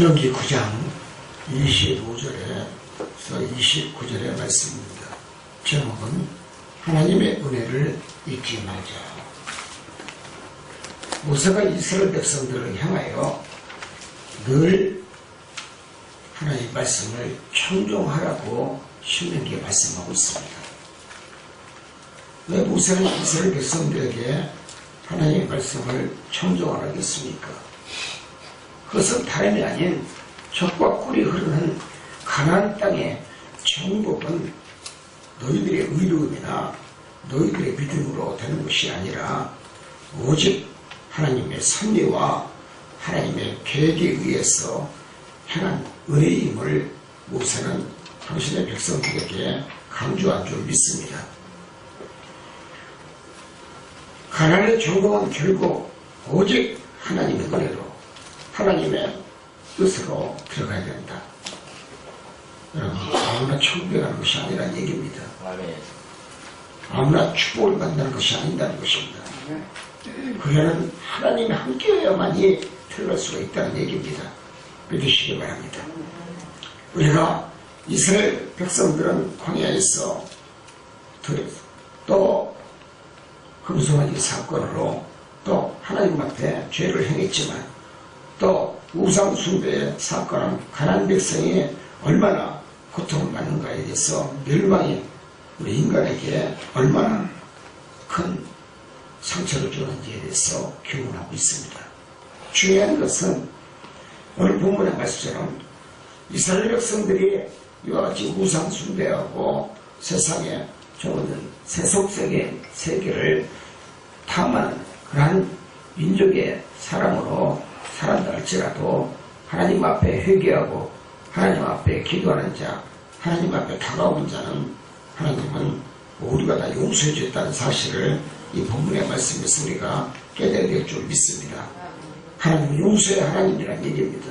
신명기 9장 25절에서 29절의 말씀입니다. 제목은 하나님의 은혜를 잊지 말자. 모세가 이스라엘 백성들을 향하여 늘 하나님의 말씀을 청종하라고 신명기에 말씀하고 있습니다. 왜 모세는 이스라엘 백성들에게 하나님의 말씀을 청종하라고 했습니까? 그것은 다름이 아닌 젖과 꿀이 흐르는 가나안 땅의 정복은 너희들의 의로움이나 너희들의 믿음으로 되는 것이 아니라 오직 하나님의 섭리와 하나님의 계획에 의해서 행한 은혜임을 모세는 당신의 백성들에게 강조한 줄 믿습니다. 가나안의 정복은 결국 오직 하나님의 은혜로 하나님의 뜻으로 들어가야 된다. 여러분, 아무나 천국에 가는 것이 아니라는 얘기입니다. 아무나 축복을 받는 것이 아니라는 것입니다. 그녀는 하나님이 함께해야만이 들어갈 수가 있다는 얘기입니다. 믿으시기 바랍니다. 우리가 이스라엘 백성들은 광야에서 또 금송아지 사건으로 또 하나님 앞에 죄를 행했지만 또 우상 숭배의 사건은 가나안 백성이 얼마나 고통을 받는가에 대해서 멸망이 우리 인간에게 얼마나 큰 상처를 주는지에 대해서 교훈하고 있습니다. 중요한 것은 오늘 본문의 말씀처럼 이스라엘 백성들이 이와 같이 우상 숭배하고 세상에 좋은 세속적인 세계를 탐하는 그러한 민족의 사람으로 살았다 할지라도 하나님 앞에 회개하고 하나님 앞에 기도하는 자, 하나님 앞에 다가오는 자는 하나님은 모두가 다 용서해 주었다는 사실을 이 본문의 말씀에서 우리가 깨달아야 될 줄 믿습니다. 하나님은 용서의 하나님이라는 얘기입니다.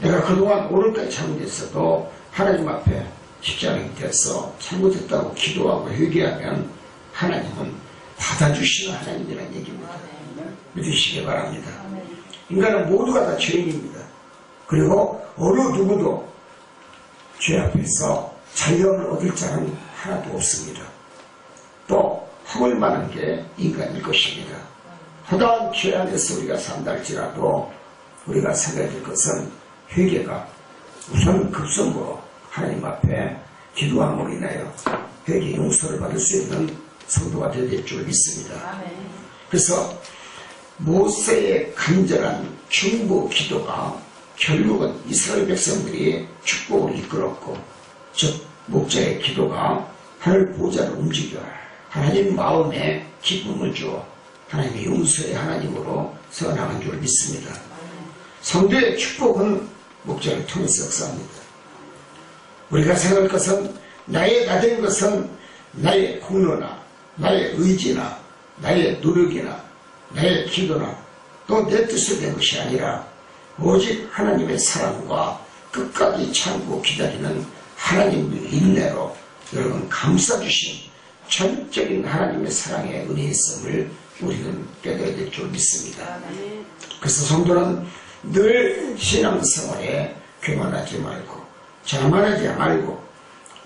내가 그동안 오늘까지 잘못했어도 하나님 앞에 십자가에 대해서 잘못했다고 기도하고 회개하면 하나님은 받아주시는 하나님이라는 얘기입니다. 믿으시기 바랍니다. 인간은 모두가 다 죄인입니다. 그리고 어느 누구도 죄 앞에서 자유함을 얻을 자는 하나도 없습니다. 또 허물 많은 게 인간일 것입니다. 허다한 죄 안에서 우리가 산다 할지라도 우리가 생각해야 될 것은 회개가 우선 급선무로 하나님 앞에 기도함으로 인하여 회개 용서를 받을 수 있는 성도가 되어야 될 줄 믿습니다. 그래서 모세의 간절한 중보 기도가 결국은 이스라엘 백성들이 축복을 이끌었고 즉 목자의 기도가 하늘 보좌를 움직여 하나님 마음에 기쁨을 주어 하나님의 용서의 하나님으로 세워나간 줄 믿습니다. 성도의 축복은 목자를 통해서 역사합니다. 우리가 생각할 것은 나의 나된 것은 나의 공로나 나의 의지나 나의 노력이나 나의 기도나 또 내 뜻을 낸 것이 아니라 오직 하나님의 사랑과 끝까지 참고 기다리는 하나님의 인내로 여러분 감싸주신 전적인 하나님의 사랑의 은혜의 씀을 우리는 깨달아야 될 줄 믿습니다. 그래서 성도는 늘 신앙생활에 교만하지 말고 자만하지 말고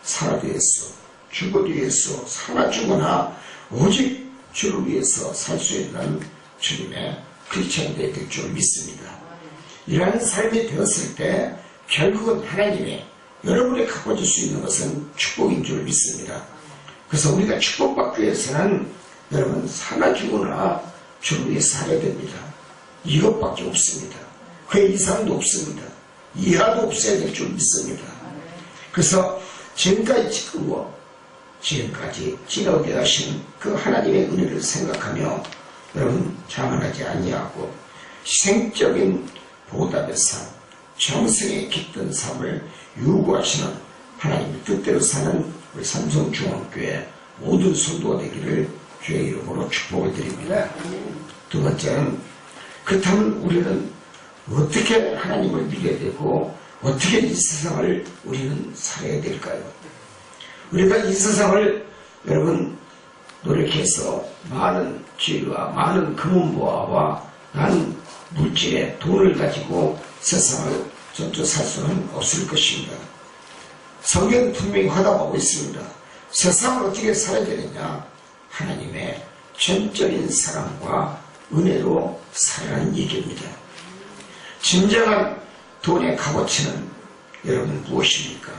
살아도 예수, 죽어도 예수, 살아 죽거나 오직 주를 위해서 살 수 있는 주님의 크리스찬이 되어야 될 줄 믿습니다. 이러한 삶이 되었을 때 결국은 하나님이 여러분이 가져줄 수 있는 것은 축복인 줄 믿습니다. 그래서 우리가 축복받기 위해서는 여러분 살아 죽거나 주를 위해서 살아야 됩니다. 이것밖에 없습니다. 그 이상도 없습니다. 이하도 없어야 될 줄 믿습니다. 그래서 지금까지 지나오게 하신 그 하나님의 은혜를 생각하며 여러분 자만하지 아니하고 희생적인 보답의 삶, 정성에 깃든 삶을 요구하시는 하나님의 뜻대로 사는 우리 삼성중앙교회 모든 성도가 되기를 주의 이름으로 축복을 드립니다. 두 번째는 그렇다면 우리는 어떻게 하나님을 믿어야 되고 어떻게 이 세상을 우리는 살아야 될까요? 우리가 이 세상을 여러분 노력해서 많은 지혜와 많은 금은보화와 많은 물질의 돈을 가지고 세상을 전혀 살 수는 없을 것입니다. 성경은 분명히 화답하고 있습니다. 세상을 어떻게 살아야 되느냐? 하나님의 전적인 사랑과 은혜로 살아가는 얘기입니다. 진정한 돈의 값어치는 여러분 무엇입니까?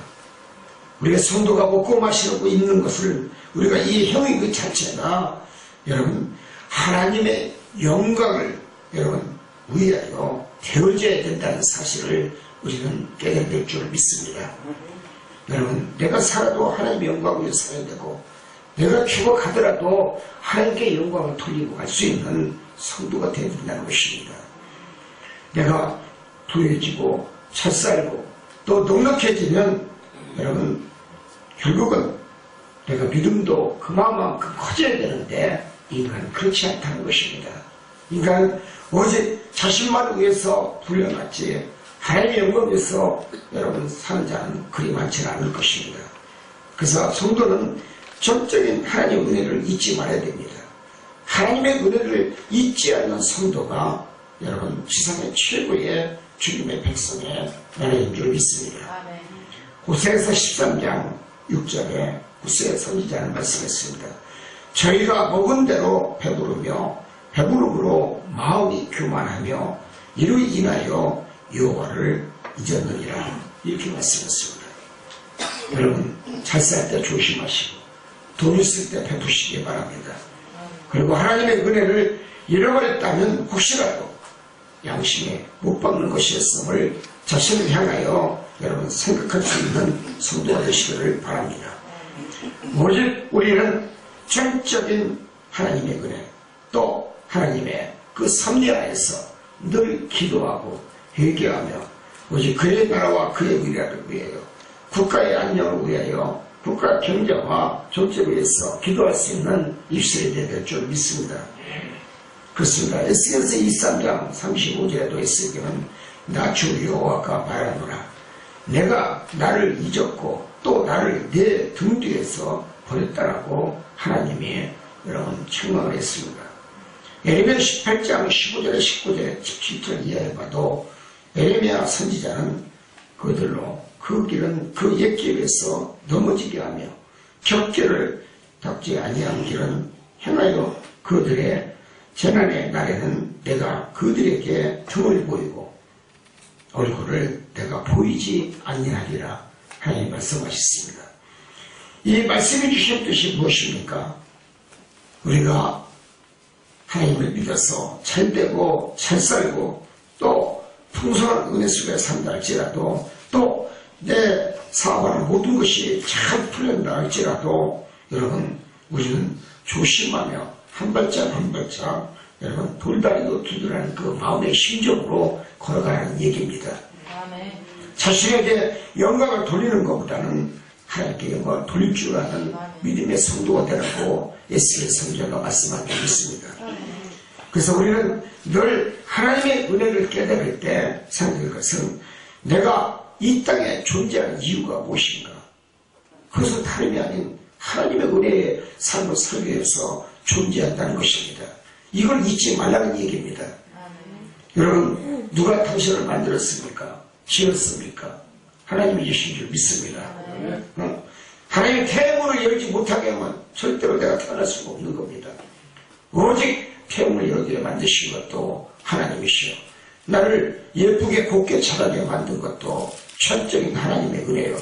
우리가 성도가 먹고 마시고 있는 것을 우리가 이 행위 그 자체가 여러분 하나님의 영광을 여러분 위하여 되어져야 된다는 사실을 우리는 깨달아야 될 줄 믿습니다. 여러분 내가 살아도 하나님의 영광을 위해 살아야 되고 내가 죽어가더라도 하나님께 영광을 돌리고 갈 수 있는 성도가 되어야 된다는 것입니다. 내가 부유해지고 찰쌀고 또 넉넉해지면 여러분 결국은 내가 믿음도 그만큼 커져야 되는데 인간은 그렇지 않다는 것입니다. 인간은 오직 자신만을 위해서 불려놨지 하나님의 영광을 위해서 여러분 사는 자는 그리 많지는 않을 것입니다. 그래서 성도는 전적인 하나님의 은혜를 잊지 말아야 됩니다. 하나님의 은혜를 잊지 않는 성도가 여러분 지상의 최고의 주님의 백성의 나라인 줄 믿습니다. 호세아서 13장 6절에 호세아 선지자는 말씀했습니다. 저희가 먹은 대로 배부르며 배부름으로 마음이 교만하며 이로 인하여 여호와를 잊었느니라 이렇게 말씀했습니다. 여러분 잘 살 때 조심하시고 돈 있을 때 베푸시기 바랍니다. 그리고 하나님의 은혜를 잃어버렸다면 혹시라도 양심에 못 박는 것이었음을 자신을 향하여 여러분 생각할 수 있는 성도가 되시기를 바랍니다. 오직 우리는 전적인 하나님의 은혜 또 하나님의 그 섭리 안에서 늘 기도하고 회개하며 오직 그의 나라와 그의 의를 위하여 국가의 안녕을 위하여 국가 경제와 정책을 위해서 기도할 수 있는 입술이 될 줄 믿습니다. 그렇습니다. 에스겔서 23장 35절에도 에스겔은 나 주 여호와가 말하노라 내가 나를 잊었고 또 나를 내 등 뒤에서 버렸다라고 하나님이 여러분 책망을 했습니다. 예레미야 18장 15절에 19절에 17절 이하에 봐도 예레미야 선지자는 그들로 그 길은 그 옛길에서 넘어지게 하며 격결을 닦지 아니한 길은 행하여 그들의 재난의 날에는 내가 그들에게 등을 보이고 얼굴을 내가 보이지 아니하리라 하나님 말씀하셨습니다. 이 말씀해 주신 뜻이 무엇입니까? 우리가 하나님을 믿어서 잘되고 잘살고 또 풍성한 은혜 속에 산다 할지라도 또 내 사업하는 모든 것이 잘 풀린다 할지라도 여러분 우리는 조심하며 한 발짝 한 발짝 여러분 돌다리도 두드라는 그 마음의 심정으로 걸어가라는 얘기입니다. 자신에게 영광을 돌리는 것보다는 하나님께 영광을 돌릴 줄 아는 믿음의 성도가 되라고 에스겔 선지자가 말씀하고 있습니다. 그래서 우리는 늘 하나님의 은혜를 깨달을 때 생각할 것은 내가 이 땅에 존재하는 이유가 무엇인가? 그것은 다름이 아닌 하나님의 은혜의 삶을 살기 위해서 존재한다는 것입니다. 이걸 잊지 말라는 얘기입니다. 여러분 누가 당신을 만들었습니까? 지었습니까? 하나님이 주신 줄 믿습니다. 하나님의 태문을 열지 못하게 하면 절대로 내가 태어날 수가 없는 겁니다. 오직 태문을 열게 만드신 것도 하나님이시오. 나를 예쁘게 곱게 자라게 만든 것도 전적인 하나님의 은혜요.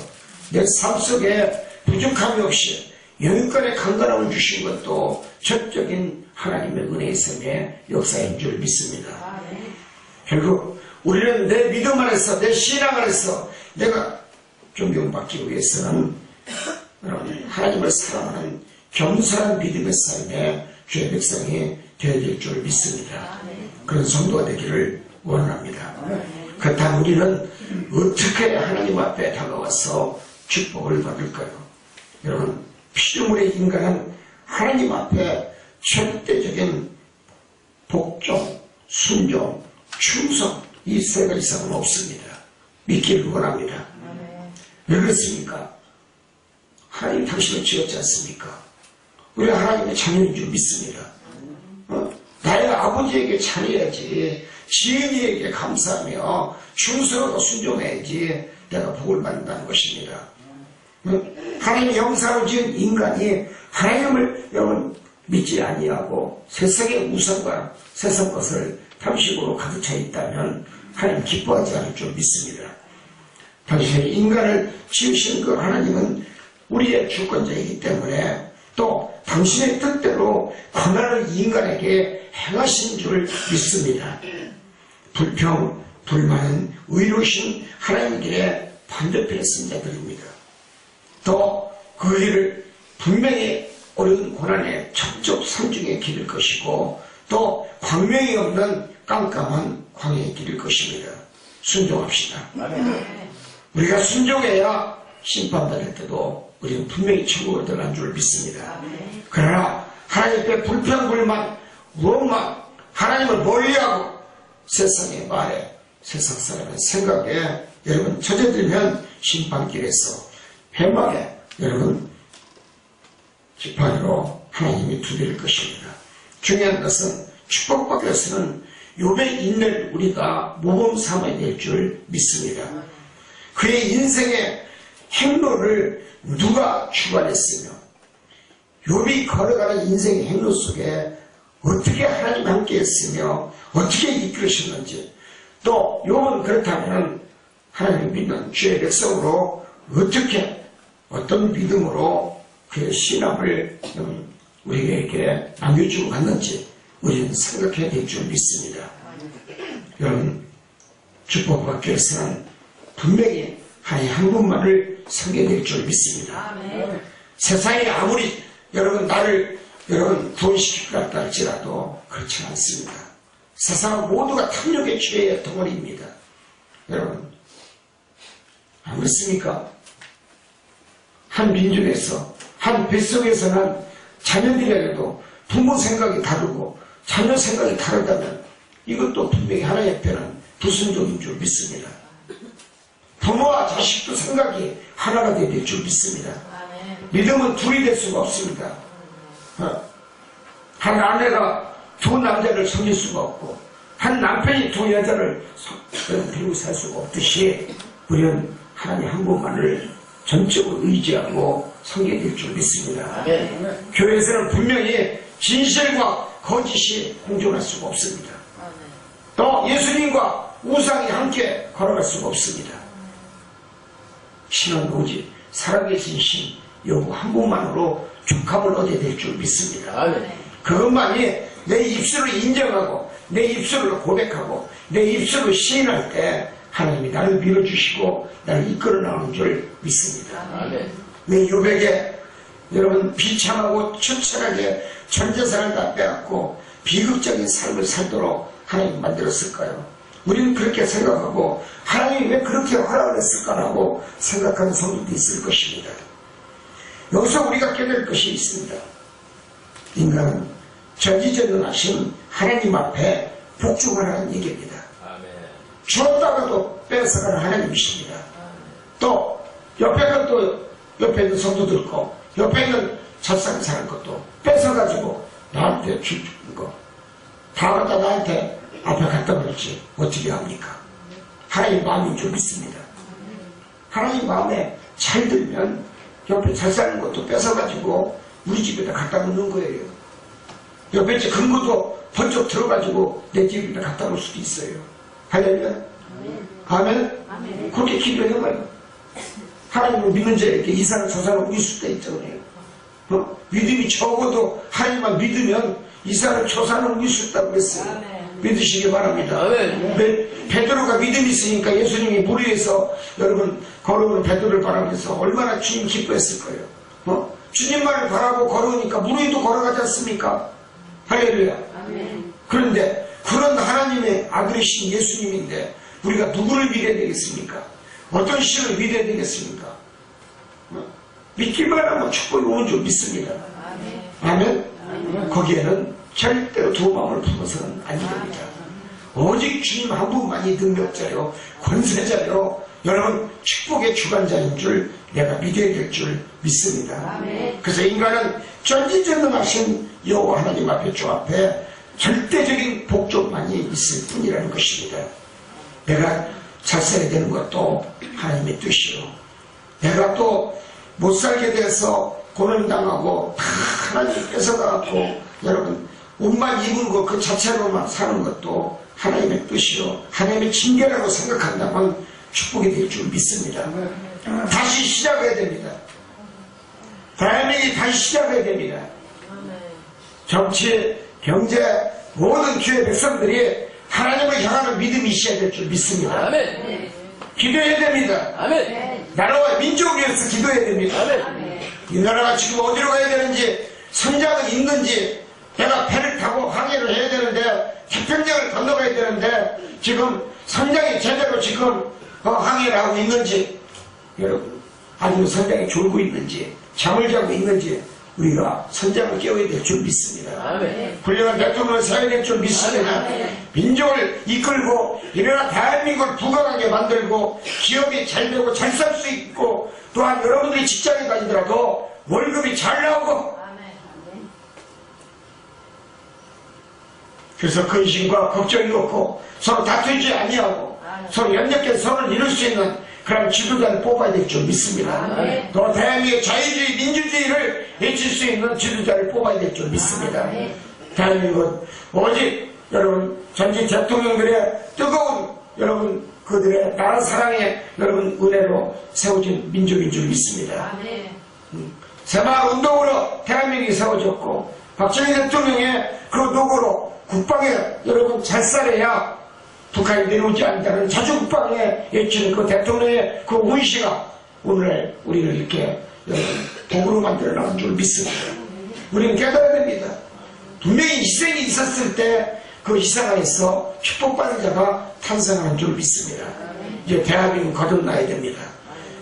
내 삶 속에 부족함이 없이 영육간의 강건함을 주신 것도 전적인 하나님의 은혜의 삶의 역사인 줄 믿습니다. 결국 우리는 내 믿음 안에서 내 신앙 안에서 내가 존경받기 위해서는 하나님을 사랑하는 겸손한 믿음의 삶의 주의 백성이 되어야 될 줄 믿습니다. 그런 성도가 되기를 원합니다. 그렇다면 우리는 어떻게 하나님 앞에 다가와서 축복을 받을까요? 여러분 피조물의 인간은 하나님 앞에 절대적인 복종, 순종, 충성 이 세 가지 이상은 없습니다. 믿기를 원합니다. 왜 그렇습니까? 하나님 당신을 지었지 않습니까? 우리가 하나님의 자녀인 줄 믿습니다. 나의 아버지에게 잘해야지 지은이에게 감사하며 충성하고 순종해야지 내가 복을 받는다는 것입니다. 하나님의 형상으로 지은 인간이 하나님을 여러분 믿지 아니하고 세상의 우상과 세상 것을 탐식으로 가득 차 있다면 하나님 기뻐하지 않을 줄 믿습니다. 당신의 인간을 지으신 그 하나님은 우리의 주권자이기 때문에 또 당신의 뜻대로 고난을 인간에게 행하신 줄 믿습니다. 불평, 불만은 의로우신 하나님 길에 반대편에 쓴 자들입니다. 또 그 길을 분명히 어려운 고난의 척적 상중의 길일 것이고 또 광명이 없는 깜깜한 광야의 길일 것입니다. 순종합시다. 우리가 순종해야 심판받을 때도 우리는 분명히 천국으로 들어간 줄 믿습니다. 그러나 하나님 앞에 불평불만, 원망, 하나님을 멀리하고 세상의 말에, 세상 사람의 생각에 여러분 젖어들면 심판길에서 회망에 여러분 지팡이로 하나님이 두드릴 것입니다. 중요한 것은 축복받기로서는 욥의 인내를 우리가 모범 삼아야 될 줄 믿습니다. 그의 인생의 행로를 누가 주관했으며 욥이 걸어가는 인생의 행로 속에 어떻게 하나님 함께 했으며 어떻게 이끌으셨는지 또 욥은 그렇다면 하나님을 믿는 주의 백성으로 어떻게 어떤 믿음으로 그의 신앙을 우리에게 남겨주고 갔는지 우리는 생각해야 될 줄 믿습니다. 여러분 축복받기 위해서는 분명히 하나님 한 분만을 섬겨야 될 줄 믿습니다. 세상이 아무리 여러분 나를 여러분 구원시킬 것 같다 할지라도 그렇지 않습니다. 세상 모두가 탐욕의 죄의 덩어리입니다. 여러분 안 그렇습니까? 한 민족에서 한 뱃속에서는 자녀들에게도 부모 생각이 다르고 자녀 생각이 다르다면 이것도 분명히 하나님 앞에는 불순종인 줄 믿습니다. 부모와 자식도 생각이 하나가 될 줄 믿습니다. 믿음은 둘이 될 수가 없습니다. 한 아내가 두 남자를 섬길 수가 없고 한 남편이 두 여자를 데리고 살 수가 없듯이 우리는 하나님 한 분만을 전적으로 의지하고 섬겨야 될 줄 믿습니다. 교회에서는 분명히 진실과 거짓이 공존할 수가 없습니다. 또 예수님과 우상이 함께 걸어갈 수가 없습니다. 신은 오직 살아계신 신 여호와 한 분만으로 족함을 얻어야 될 줄 믿습니다. 그것만이 내 입술로 인정하고 내 입술로 고백하고 내 입술로 시인할 때 하나님이 나를 밀어주시고 나를 이끌어 나오는 줄 믿습니다. 왜 욥에게 여러분 비참하고 처참하게 전 재산을 다 빼앗고 비극적인 삶을 살도록 하나님 만들었을까요? 우리는 그렇게 생각하고 하나님이 왜 그렇게 허락을 했을까라고 생각하는 성도도 있을 것입니다. 여기서 우리가 깨달을 것이 있습니다. 인간은 전지전능하신 하나님 앞에 복종하라는 얘기입니다. 주었다가도 뺏어가는 하나님이십니다. 또 옆에 있는 성도들 거 옆에 있는 젖살 사는 것도 뺏어가지고 나한테 주는 거 다 갖다 나한테 앞에 갖다 버렸지 어떻게 합니까? 하나님 마음인 줄 믿습니다. 하나님 마음에 잘 들면 옆에 잘 사는 것도 뺏어가지고 우리 집에다 갖다 놓는 거예요. 옆에 집 근거도 번쩍 들어가지고 내 집에다 갖다 놓을 수도 있어요. 할렐루야. 아멘. 그렇게 기도해봐요. 하나님을 믿는 자에게 이 사람 저 사람 우리 수가 있잖아요. 믿음이 적어도 하나님만 믿으면 이 사람 저 사람 우리 수 있다고 했어요. 믿으시기 바랍니다. 베드로가 믿음이 있으니까 예수님이 물 위에서 여러분 걸어오는 베드로를 바라면서 얼마나 주님 기뻐했을 거예요. 주님만을 바라고 걸어오니까 물 위도 걸어가지 않습니까? 할렐루야. 그런데 그런 하나님의 아들이신 예수님인데 우리가 누구를 믿어야 되겠습니까? 어떤 신을 믿어야 되겠습니까? 믿기만 하면 축복이 오는 줄 믿습니다. 아멘. 거기에는 절대로 두 마음을 품어서는 안 됩니다. 오직 주님 한 분만이 능력자요 권세자요 여러분 축복의 주관자인 줄 내가 믿어야 될 줄 믿습니다. 그래서 인간은 전지전능하신 여호와 하나님 앞에 주 앞에 절대적인 복종만이 있을 뿐이라는 것입니다. 내가 잘 살아야 되는 것도 하나님의 뜻이요. 내가 또 못 살게 돼서 고난당하고 다 하나님 뺏어가고 여러분 옷만 입은 것 그 자체로만 사는 것도 하나님의 뜻이요. 하나님의 징계라고 생각한다면 축복이 될 줄 믿습니다. 다시 시작해야 됩니다. 대한민국이 다시 시작해야 됩니다. 정치, 경제, 모든 교회 백성들이 하나님을 향하는 믿음이 있어야 될 줄 믿습니다. 아멘. 기도해야 됩니다. 아멘. 나라와 민족을 위해서 기도해야 됩니다. 아멘. 이 나라가 지금 어디로 가야 되는지, 선장은 있는지, 내가 배를 타고 항해를 해야 되는데, 태평양을 건너가야 되는데, 지금 선장이 제대로 지금 항해를 하고 있는지, 여러분, 아니면 선장이 졸고 있는지, 잠을 자고 있는지, 우리가 선장을 깨워야 될 줄 믿습니다. 아멘. 훌륭한 대통령을 세워야 될 줄 믿습니다. 민족을 이끌고 이 나라 대한민국을 부강하게 만들고 기업이 잘 되고 잘 살 수 있고 또한 여러분들이 직장에 다니더라도 월급이 잘 나오고 그래서 근심과 걱정이 없고 서로 다투지 아니하고 서로 연약한 선을 이룰 수 있는 그런 지도자를 뽑아야 될 줄 믿습니다. 또 대한민국의 자유주의 민주주의를 외칠 수 있는 지도자를 뽑아야 될 줄 믿습니다. 대한민국은 오직 여러분 전직 대통령들의 뜨거운 여러분 그들의 나라 사랑의 여러분 은혜로 세워진 민족인 줄 믿습니다. 새마을 운동으로 대한민국이 세워졌고 박정희 대통령의 그 노고로 국방에 여러분 잘 살아야 북한이 내려오지 않는다는 자주국방에 외치는 그 대통령의 그 의시가 오늘 우리를 이렇게 복으로 만들어 나온 줄 믿습니다. 우리는 깨달아야 됩니다. 분명히 희생이 있었을 때 그 희생 안에서 축복받은 자가 탄생하는 줄 믿습니다. 이제 대한민국 거듭나야 됩니다.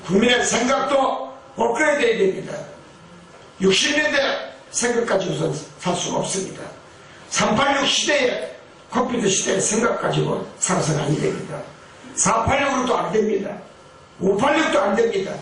국민의 생각도 업그레이드 해야 됩니다. 60년대 생각 가지고서 살 수가 없습니다. 386 시대에 컴퓨터 시대의 생각 가지고 살아서는 안 됩니다. 486으로도 안 됩니다. 586도 안 됩니다.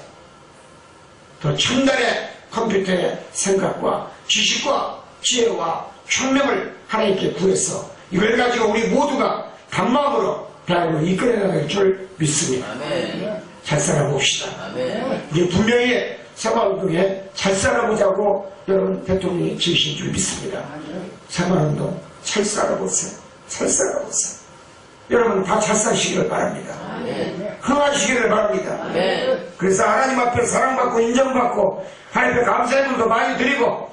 더 첨단의 컴퓨터의 생각과 지식과 지혜와 혁명을 하나님께 구해서 이걸 가지고 우리 모두가 단마음으로 대한민국을 이끌어 나갈 줄 믿습니다. 아멘. 잘 살아봅시다. 아멘. 이제 분명히 새마을운동에 잘 살아보자고 여러분 대통령이 지으신 줄 믿습니다. 새마을운동 잘 살아보세요. 잘 살아보세요. 여러분 다 잘 사시기를 바랍니다. 흥하시기를 바랍니다. 그래서 하나님 앞에 사랑받고 인정받고 하나님 앞에 감사의 물도 많이 드리고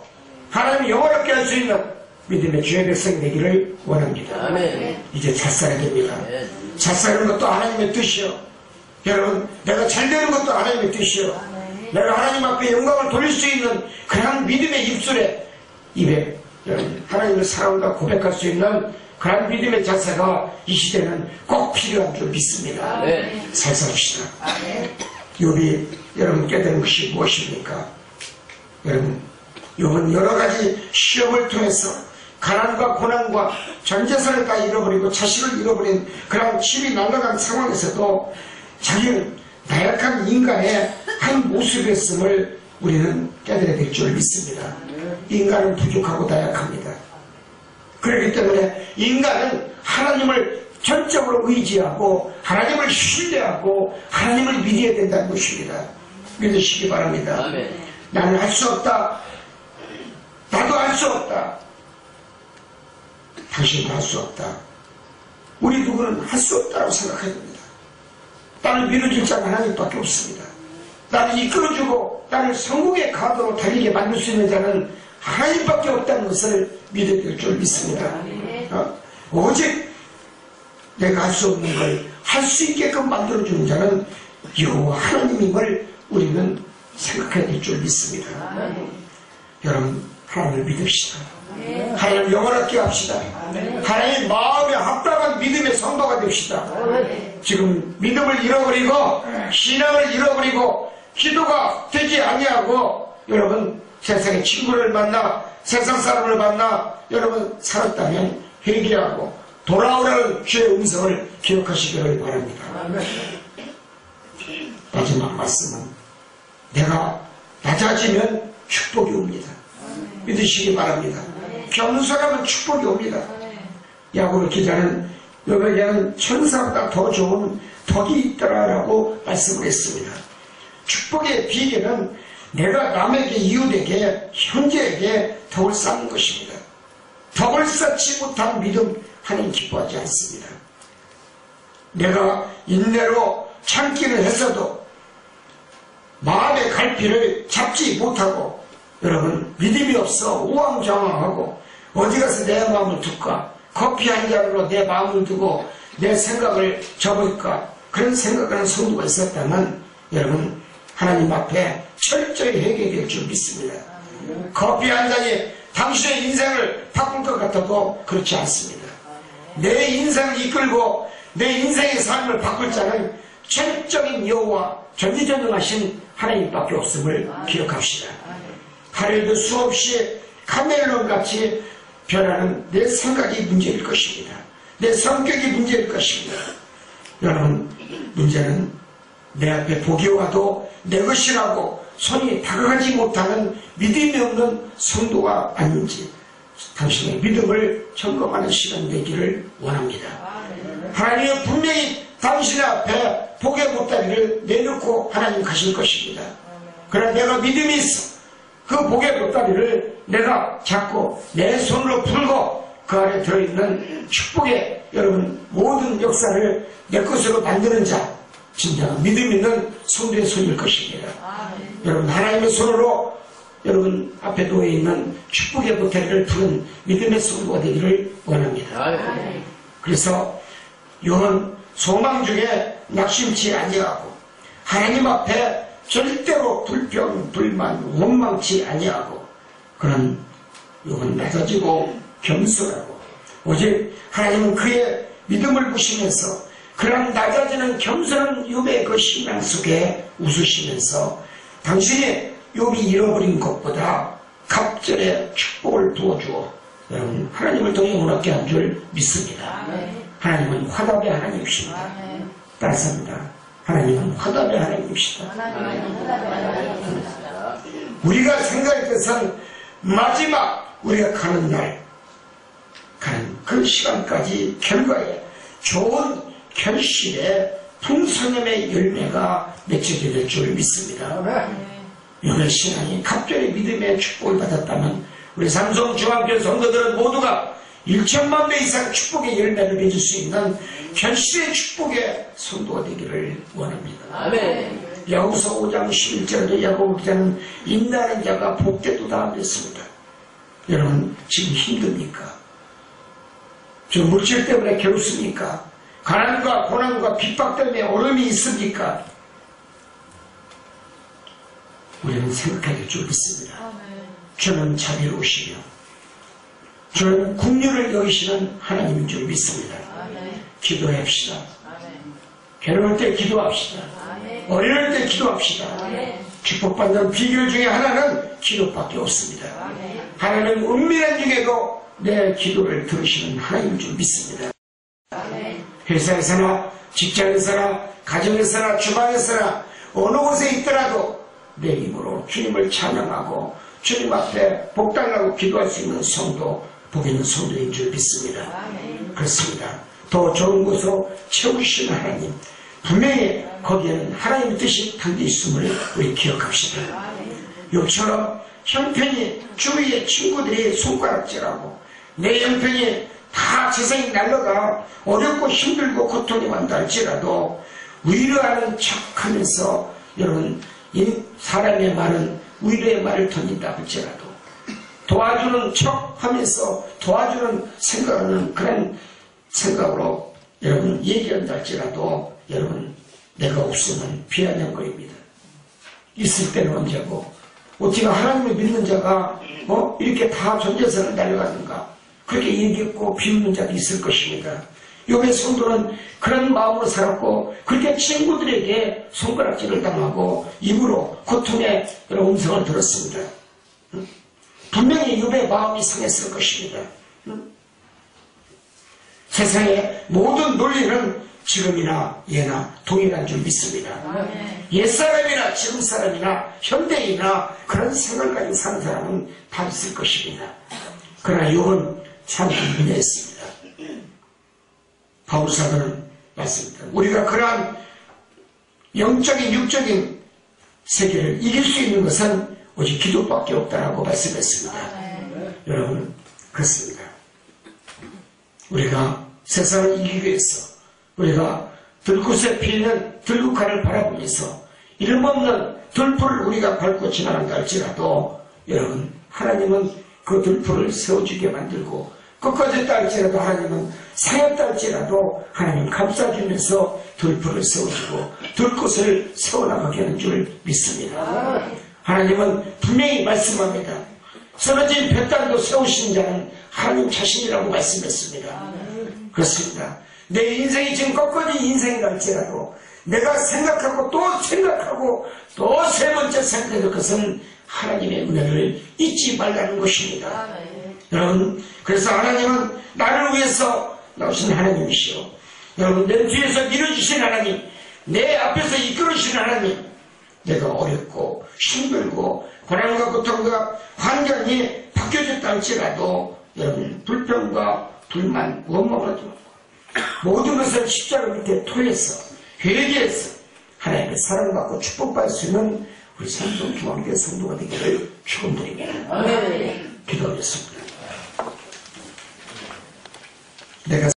하나님이 영원롭게 할 수 있는 믿음의 주의 백성이 되기를 원합니다. 이제 잘 살아야 됩니다. 잘 사는 것도 하나님의 뜻이요. 여러분 내가 잘 되는 것도 하나님의 뜻이요. 내가 하나님 앞에 영광을 돌릴 수 있는 그런 믿음의 입에 여러분 하나님을 사랑과 고백할 수 있는 그런 믿음의 자세가 이 시대는 꼭 필요한 줄 믿습니다. 잘 삽시다. 욥이 여러분 깨달은 것이 무엇입니까? 여러분 욥은 여러 가지 시험을 통해서 가난과 고난과 전 재산을 다 잃어버리고 자식을 잃어버린 그런 힘이 날아간 상황에서도 자기는 나약한 인간의 한 모습이었음을 우리는 깨달아야 될 줄 믿습니다. 인간은 부족하고 나약합니다. 그렇기 때문에 인간은 하나님을 전적으로 의지하고 하나님을 신뢰하고 하나님을 믿어야 된다는 것입니다. 믿으시기 바랍니다. 나는 할 수 없다. 나도 할 수 없다. 당신도 할 수 없다. 우리 누구는 할 수 없다고 생각해야 됩니다. 나를 밀어줄 자는 하나님밖에 없습니다. 나를 이끌어주고 나를 성공의 가도로 달리게 만들 수 있는 자는 하나님밖에 없다는 것을 믿어야 될 줄 믿습니다. 오직 내가 할 수 없는 걸 할 수 있게끔 만들어주는 자는 여호와 하나님임을 우리는 생각해야 될 줄 믿습니다. 여러분 하나님을 믿읍시다. 하나님 영원하게 합시다. 하나님 마음에 합당한 믿음의 성도가 됩시다. 지금 믿음을 잃어버리고 신앙을 잃어버리고 기도가 되지 아니하고 여러분 세상의 친구를 만나 세상 사람을 만나 여러분 살았다면 회개하고 돌아오라는 주의 음성을 기억하시기를 바랍니다. 마지막 말씀은 내가 낮아지면 축복이 옵니다. 믿으시기 바랍니다. 겸손하면 축복이 옵니다. 야고보 기자는 너에게는 천사보다 더 좋은 덕이 있더라라고 말씀을 했습니다. 축복의 비결은 내가 남에게, 이웃에게, 형제에게 덕을 쌓는 것입니다. 덕을 쌓지 못한 믿음 하나님 기뻐하지 않습니다. 내가 인내로 참기는 했어도 마음의 갈피를 잡지 못하고 여러분 믿음이 없어 우왕좌왕하고 어디 가서 내 마음을 둘까? 커피 한 잔으로 내 마음을 두고 내 생각을 접을까? 그런 생각하는 성도가 있었다면 여러분 하나님 앞에 철저히 회개될 줄 믿습니다. 커피 한 잔이 당신의 인생을 바꿀 것 같아도 그렇지 않습니다. 내 인생을 이끌고 내 인생의 삶을 바꿀 자는 철저인 여호와 전지전능하신 하나님밖에 없음을 기억합시다. 하늘도 수없이 카멜론같이 변하는 내 생각이 문제일 것입니다. 내 성격이 문제일 것입니다. 여러분 문제는 내 앞에 복이 와도 내 것이라고 손이 다가가지 못하는 믿음이 없는 성도가 아닌지 당신의 믿음을 점검하는 시간 되기를 원합니다. 하나님은 분명히 당신 앞에 복의 보따리를 내놓고 하나님 가실 것입니다. 그러나 내가 믿음이 있어 그 복의 보따리를 내가 잡고 내 손으로 풀고 그 안에 들어있는 축복의 여러분 모든 역사를 내 것으로 만드는 자 진정한 믿음 있는 성도의 손일 것입니다. 여러분 하나님의 손으로 여러분 앞에 놓여있는 축복의 보따리를 푸는 믿음의 성도가 되기를 원합니다. 그래서 영은 소망 중에 낙심치 아니하고 하나님 앞에 절대로 불평, 불만, 원망치 아니하고 그런 영은 낮아지고 겸손하고 오직 하나님은 그의 믿음을 보시면서 그런 낮아지는 겸손한 욥의 그 신앙 속에 웃으시면서 당신이 욥이 잃어버린 것보다 갑절의 축복을 부어주어 여러분 하나님을 더 영원하게 한 줄 믿습니다. 하나님은 화답의 하나님이십니다. 따라서합니다. 하나님은 화답의 하나님이시다. 우리가 생각할 것은 마지막 우리가 가는 날 가는 그 시간까지 결과에 좋은 결실의 풍성함의 열매가 맺혀져 될 줄 믿습니다. 욥의 신앙이 갑절의 믿음의 축복을 받았다면 우리 삼성 중학교 성도들은 모두가 1천만 배 이상 축복의 열매를 맺을 수 있는 결실의 축복의 성도가 되기를 원합니다. 야고보서 5장 11절에 야고보 기자는 인내하는 자가 복되도다 그랬습니다. 여러분 지금 힘듭니까? 저 물질 때문에 괴롭습니까? 가난과 고난과 핍박 때문에 어려움이 있습니까? 우리는 생각하게 줄 믿습니다. 저는 자비로우시며 저는 국률을 여기시는 하나님인 줄 믿습니다. 기도합시다. 괴로울 때 기도합시다. 어려울 때 기도합시다. 축복받는 비결 중에 하나는 기도밖에 없습니다. 하나님은 은밀한 중에도 내 기도를 들으시는 하나님인 줄 믿습니다. 회사에서나 직장에서나 가정에서나 주방에서나 어느 곳에 있더라도 내 힘으로 주님을 찬양하고 주님 앞에 복달라고 기도할 수 있는 성도, 복 있는 성도인 줄 믿습니다. 그렇습니다. 더 좋은 곳으로 채우시는 하나님, 분명히 거기에는 하나님의 뜻이 담겨 있음을 우리 기억합시다. 욥처럼 형편이 주위의 친구들이 손가락질하고 내 형편이 다 재산이 날라가 어렵고 힘들고 고통이 많다 할지라도 위로하는 척하면서 여러분 이 사람의 말은 위로의 말을 던진다 할지라도 도와주는 척하면서 도와주는 생각하는 그런 생각으로 여러분 얘기한다 할지라도 여러분 내가 없으면 비아냥거립니다. 있을 때는 언제고 어떻게 하나님을 믿는 자가 이렇게 다 전재산을 날려가는가 그렇게 얘기했고 비웃는 자도 있을 것입니다. 욥의 성도는 그런 마음으로 살았고 그렇게 친구들에게 손가락질을 당하고 입으로 고통의 음성을 들었습니다. 분명히 욥의 마음이 상했을 것입니다. 세상의 모든 논리는 지금이나 예나 동일한 줄 믿습니다. 옛사람이나 지금 사람이나 현대인이나 그런 생각을 가지고 사는 사람은 다 있을 것입니다. 그러나 욥은 참 분명했습니다. 바울사도는 맞습니다. 우리가 그러한 영적인 육적인 세계를 이길 수 있는 것은 오직 기도밖에 없다라고 말씀했습니다. 여러분 그렇습니다. 우리가 세상을 이기기 위해서 우리가 들꽃에 피는 들국화를 바라보면서 이름 없는 들풀을 우리가 밟고 지나간다 할지라도 여러분 하나님은 그 들풀을 세워주게 만들고 꺾어졌다 할지라도 하나님은 상했다 할지라도 하나님 감싸주면서 들풀을 세워주고 들꽃을 세워나가게 하는 줄 믿습니다. 하나님은 분명히 말씀합니다. 쓰러진 뱃단도 세우신 자는 하나님 자신이라고 말씀했습니다. 그렇습니다. 내 인생이 지금 꺾어진 인생이라 할지라도 내가 생각하고 또 생각하고 또 세 번째 생각할 것은 하나님의 은혜를 잊지 말라는 것입니다. 여러분 그래서 하나님은 나를 위해서 나오신 하나님이시오. 여러분 내 뒤에서 밀어주신 하나님, 내 앞에서 이끌어주신 하나님, 내가 어렵고 힘들고 고난과 고통과 환경이 바뀌어졌다 할지라도 여러분 불평과 불만 원망하지 말고 모든 것을 십자가 밑에 토해서 회개해서 하나님의 사랑받고 축복받을 수 있는 우리 삼성 중앙교회 성도가 되기를 축원드립니다. 기도하겠습니다. 내가